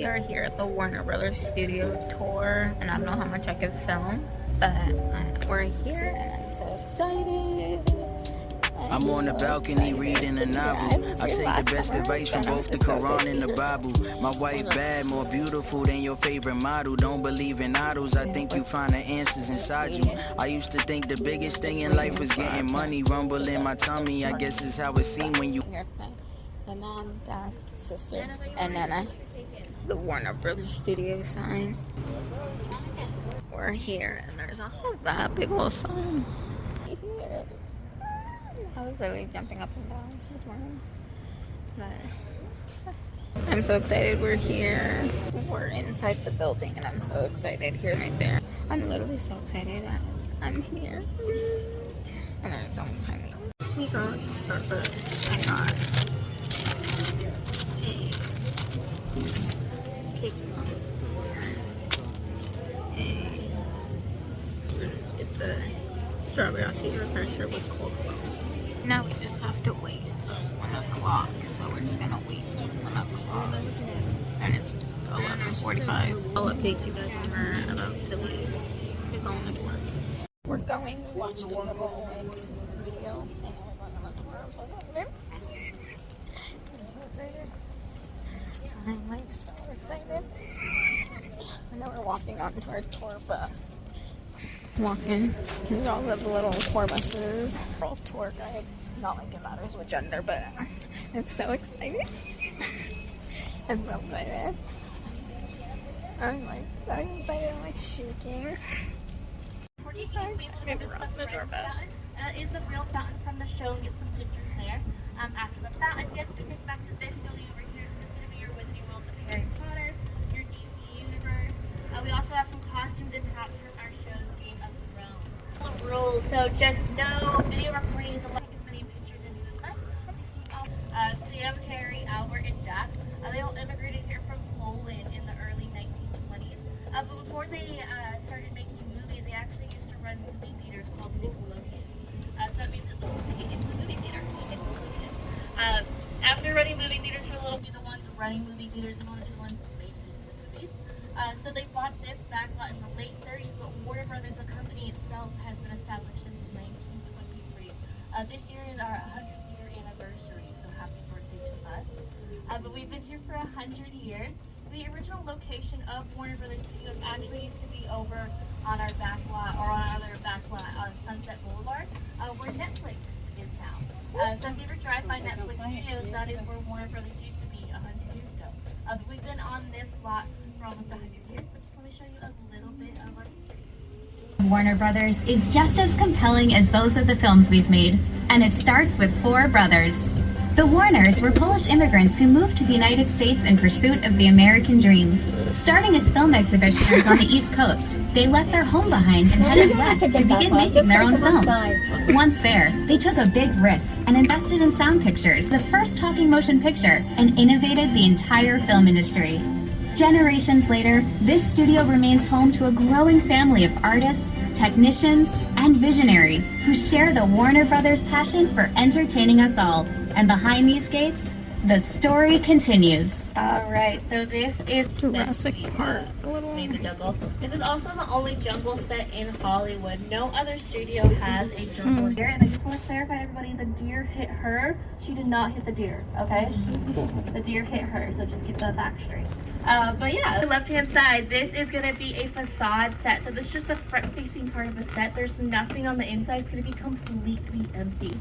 are here at the Warner Brothers studio tour, and I don't know how much I could film, but we're here and I'm so excited. I'm on the balcony reading a novel. I take the best advice from both the Quran and the Bible. My wife bad, more beautiful than your favorite model. Don't believe in idols, I think you find the answers inside you. I used to think the biggest thing in life was getting money. Rumble in my tummy, I guess is how it seemed when you... My mom, dad, sister, and Nana. The Warner Brothers studio sign. We're here, and there's also that big old sign. I was literally jumping up and down this morning. But I'm so excited we're here. We're inside the building, and I'm so excited here right there. I'm literally so excited that I'm here. And there's someone behind me. We got Starbucks. I got cake it's a strawberry tea refresher with cold foam. Now we just have to wait until 1 o'clock, so we're just gonna wait until 1 o'clock. And it's 11:45. I'll update you guys when we're about to leave to go on the tour. We're going, we watched a little video, and we're going on the tour. I'm so excited. I'm so excited. I'm like so excited. I know we're walking onto our tour bus. Walking. These are all the little tour buses. We're all tour guide. Not like it matters which gender, but I'm so excited. I'm so excited. I'm like so excited. I'm like shaking. Is the real fountain from the show and get some pictures there. After the fountain gets to take back to this building over here. This is going to be your Wizarding World of Harry Potter, your DC Universe. We also have some costumes and props from our show's Game of Thrones. Rules, so just know video recording is allowed as many pictures as you would like. Sam, Harry, Albert, and Jack. They all immigrated here from Poland in the early 1920s. But before they started making movies, they actually used to run movie theaters called Nickelodeon. So it means it's a movie theater. Nickelodeon. After running movie theaters for a little bit, the ones running movie theaters and one of the ones making the movies. So they bought this back lot in the late 30s, but Warner Brothers, the company itself, has been established since 1923. This year is our 100-year anniversary, so happy birthday to us. But we've been here for 100 years. The original location of Warner Brothers Studios actually used to be over on our back lot, or on our other back lot on Sunset Boulevard, where Netflix is now. So if you ever drive by Netflix Studios, that is where Warner Brothers used to be 100 years ago. But we've been on this lot for almost 100 years, but just let me show you a little bit of our history. Warner Brothers is just as compelling as those of the films we've made, and it starts with 4 brothers. The Warners were Polish immigrants who moved to the United States in pursuit of the American dream. Starting as film exhibitors on the East Coast, they left their home behind and headed west to begin making their own films. Once there, they took a big risk and invested in Sound Pictures, the first talking motion picture, and innovated the entire film industry. Generations later, this studio remains home to a growing family of artists, technicians, and visionaries who share the Warner Brothers passion for entertaining us all. And behind these gates, the story continues. Alright, so this is Jurassic Park. The jungle. This is also the only jungle set in Hollywood. No other studio has a jungle here. And I just want to clarify, everybody, the deer hit her. She did not hit the deer, okay? The deer hit her, so just get the facts straight. But yeah, the left-hand side, this is going to be a facade set. So this is just the front-facing part of the set. There's nothing on the inside. It's going to be completely empty.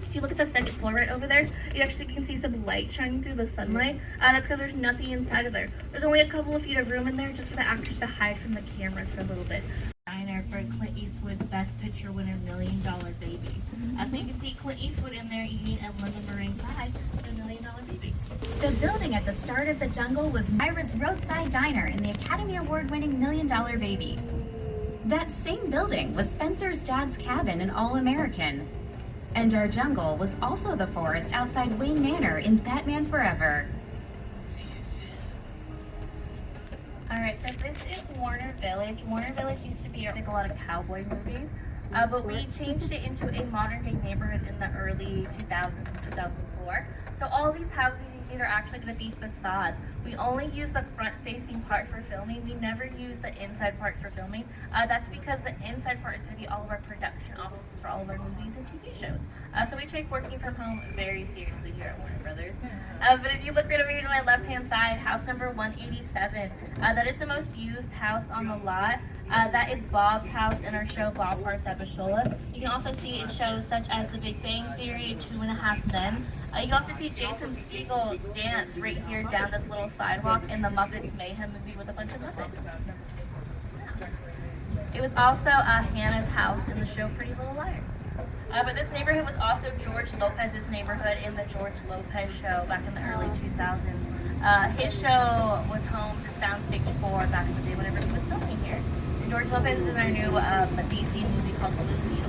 If you look at the second floor right over there, you actually can see some light shining through the sunlight. That's because there's nothing inside of there. There's only a couple of feet of room in there just for the actors to hide from the camera for a little bit. Diner for Clint Eastwood's Best Picture winner, $1 Million Baby. So you can see Clint Eastwood in there eating a lemon meringue pie with $1 Million Baby. The building at the start of the jungle was Myra's Roadside Diner and the Academy Award-winning $1 Million Baby. That same building was Spencer's dad's cabin in All-American. And our jungle was also the forest outside Wayne Manor in Batman Forever. Alright, so this is Warner Village. Warner Village used to be a lot of cowboy movies, but we changed it into a modern day neighborhood in the early 2000s, 2004. So all these houses you see are actually going to be facades. We only use the front-facing part for filming. We never use the inside part for filming. That's because the inside part is going to be all of our production offices for all of our movies and TV shows. So we take working from home very seriously here at Warner Brothers. But if you look right over here to my left-hand side, house number 187, that is the most used house on the lot. That is Bob's house in our show Bob Hearts Abishola. You can also see in shows such as The Big Bang Theory, 2.5 Men. You can also see Jason Segel dance right here down this little sidewalk in the Muppets Mayhem movie with a bunch of Muppets. It was also Hannah's house in the show Pretty Little Liars. But this neighborhood was also George Lopez's neighborhood in the George Lopez show back in the early 2000s. His show was home to Soundstage 4 back in the day whenever he was filming here. And George Lopez is in our new DC movie called Blue Beetle.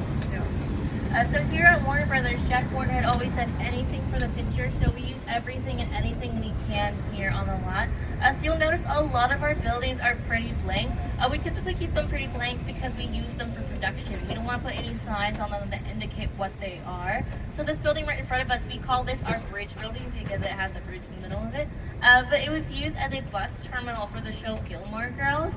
So here at Warner Brothers, Jack Warner had always said anything for the picture, so we use everything and anything we can here on the lot. So you'll notice a lot of our buildings are pretty blank. We typically keep them pretty blank because we use them for production. We don't want to put any signs on them that indicate what they are. So this building right in front of us, we call this our bridge building because it has a bridge in the middle of it. But it was used as a bus terminal for the show Gilmore Girls.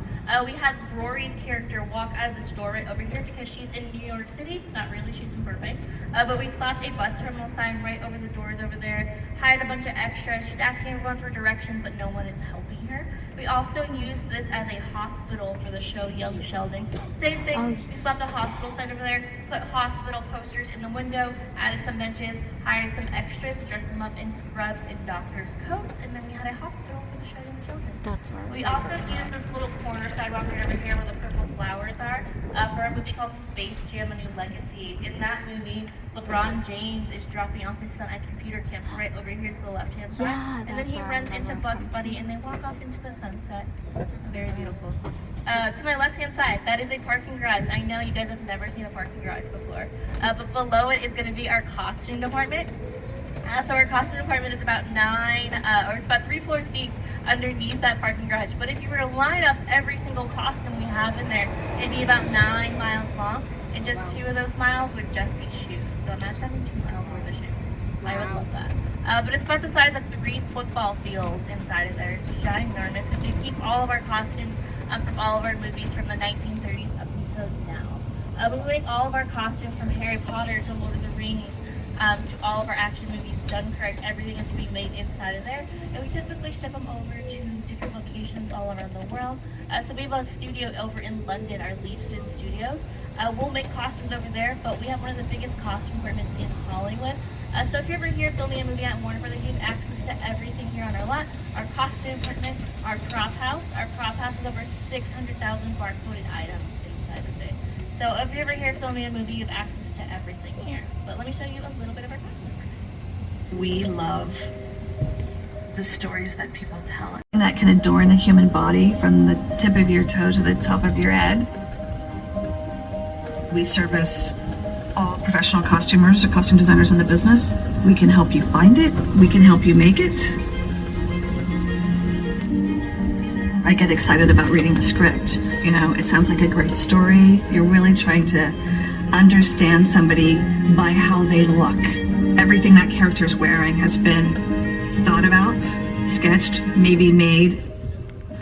We had Rory's character walk out of the store right over here because she's in New York City. Not really, she's in Burbank. But we slapped a bus terminal sign right over the doors over there, hired a bunch of extras. She's asking everyone for directions, but no one is helping her. We also used this as a hospital for the show Young Sheldon. Same thing, we slapped a hospital sign over there, put hospital posters in the window, added some benches, hired some extras, dressed them up in scrubs and doctor's coats, and then we had a hospital for the show Young Sheldon. That's right. We also used this little corner sidewalk right over here where the purple flowers are for a movie called Space Jam: A New Legacy. In that movie, LeBron James is dropping off his son at computer camp right over here to the left-hand side. Yeah, and then he runs into Bugs Bunny and they walk off into the sunset. Very beautiful. To my left-hand side, that is a parking garage. I know you guys have never seen a parking garage before. But below it is going to be our costume department. So our costume department is about it's about 3 floors deep underneath that parking garage. But if you were to line up every single costume we have in there, it'd be about 9 miles long, and just 2 of those miles would just be shoes. So imagine having 2 miles worth of shoes. I would love that. But it's about the size of 3 football fields inside of there. It's ginormous. And we keep all of our costumes from all of our movies from the 1930s up until now. We make all of our costumes from Harry Potter to Lord of the Rings, to all of our action movies, Dunkirk, everything is being made inside of there. And we typically ship them over to different locations all around the world. So we have a studio over in London, our Leavesden Studios. We'll make costumes over there, but we have one of the biggest costume departments in Hollywood. So if you're ever here filming a movie at Warner Brothers, you have access to everything here on our lot. Our costume department, our prop house. Our prop house is over 600,000 barcoded items inside of it. So if you're ever here filming a movie, you have access to everything here. But let me show you a little bit of our costume department. We love the stories that people tell that can adorn the human body from the tip of your toe to the top of your head. We service all professional costumers or costume designers in the business. We can help you find it. We can help you make it. I get excited about reading the script. You know, it sounds like a great story. You're really trying to understand somebody by how they look. Everything that character's wearing has been thought about, sketched, maybe made,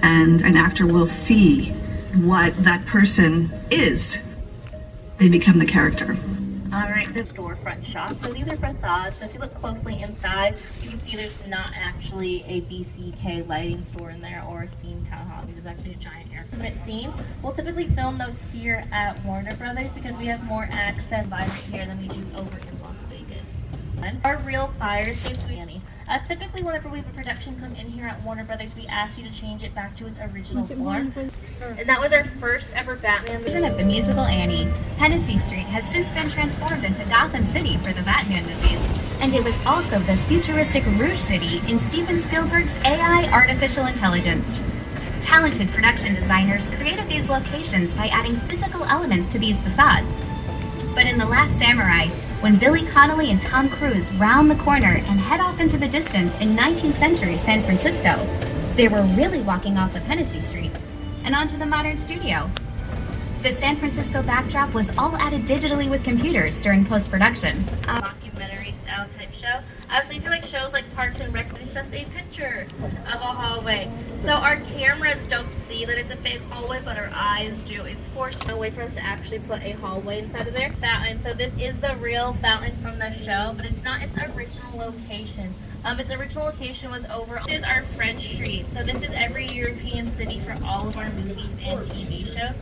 and an actor will see what that person is. They become the character. Alright, the storefront shop. So these are facades. So if you look closely inside, you can see there's not actually a BCK lighting store in there or a Steam Town Hall. There's actually a giant air permit scene. We'll typically film those here at Warner Brothers because we have more access environment here than we do over in Las Vegas. Our real fire escapes, typically whenever we have a production come in here at Warner Brothers, we ask you to change it back to its original form. And that was our first ever Batman Version of the musical Annie, Hennessy Street has since been transformed into Gotham City for the Batman movies. And it was also the futuristic Rouge City in Steven Spielberg's AI artificial intelligence. Talented production designers created these locations by adding physical elements to these facades. But in The Last Samurai, when Billy Connolly and Tom Cruise round the corner and head off into the distance in 19th century San Francisco, they were really walking off of Hennessy Street and onto the modern studio. The San Francisco backdrop was all added digitally with computers during post-production. Documentary style type show. So you feel like shows like Parks and Rec, it's just a picture of a hallway. So our cameras don't see that it's a fake hallway, but our eyes do. It's forced a way for us to actually put a hallway inside of there. Fountain. So this is the real fountain from the show, but it's not its original location. Its original location was over. This is our French Street. So this is every European city for all of our movies and TV shows.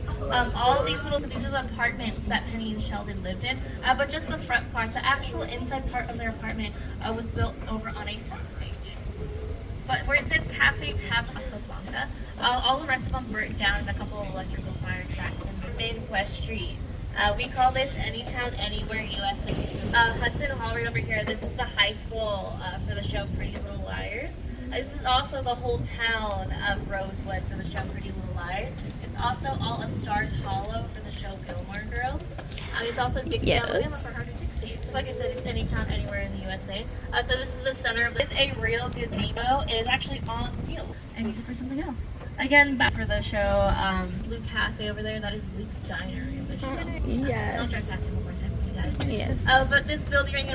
All of these are apartments that Penny and Sheldon lived in, but just the front part, the actual inside part of their apartment was built over on a soundstage. But where it says Cafe Tap Casablanca, all the rest of them burnt down and a couple of electrical fire tracks in Midwest Street. We call this Anytown, Anywhere, USA. Hudson Hall right over here, this is the high school for the show Pretty Little Liars. This is also the whole town of Rosewood for the show Pretty Little Liars. It's also all of Stars Hollow for the show Gilmore Girls. It's also Dixie, Alabama for Hard to 60. Like I said, it's Anytown, Anywhere in the USA. So this is the center of this. It's a real gazebo. It is actually on wheels and used for something else. Again, back for the show, Blue Cafe over there, that is Luke's Diner in the show. Yes. I'll drive past it one more time for you guys. Yes. But this building right here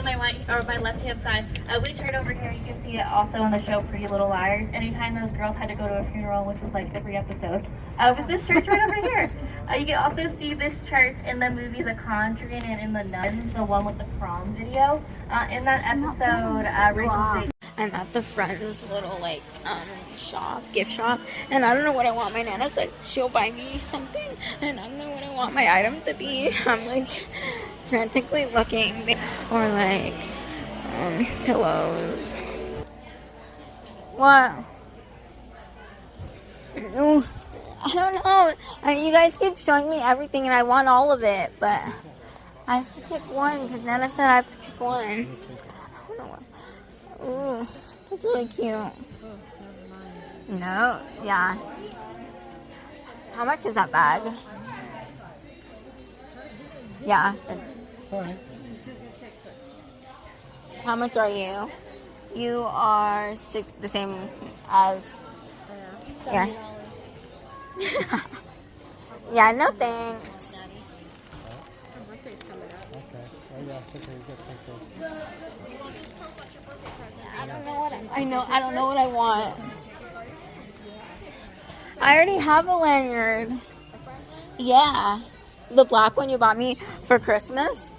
on my left-hand side, we turn over here, you can see it also on the show Pretty Little Liars. Anytime those girls had to go to a funeral, which was like every episode, was this church right over here. You can also see this church in the movie The Conjuring and in The Nuns, the one with the prom video. In that episode, Rachel I'm at the friend's little gift shop, and I don't know what I want. My Nana said she'll buy me something, and I don't know what I want my item to be. I'm like frantically looking, or like pillows. What? I don't know. I mean, you guys keep showing me everything, and I want all of it, but I have to pick one because Nana said I have to pick one. I don't know what. Ooh, that's really cute. No, yeah. How much is that bag? Yeah. How much are you? You are the same as. Yeah. Yeah, no thanks. I don't know what I want. I already have a lanyard. Yeah. The black one you bought me for Christmas.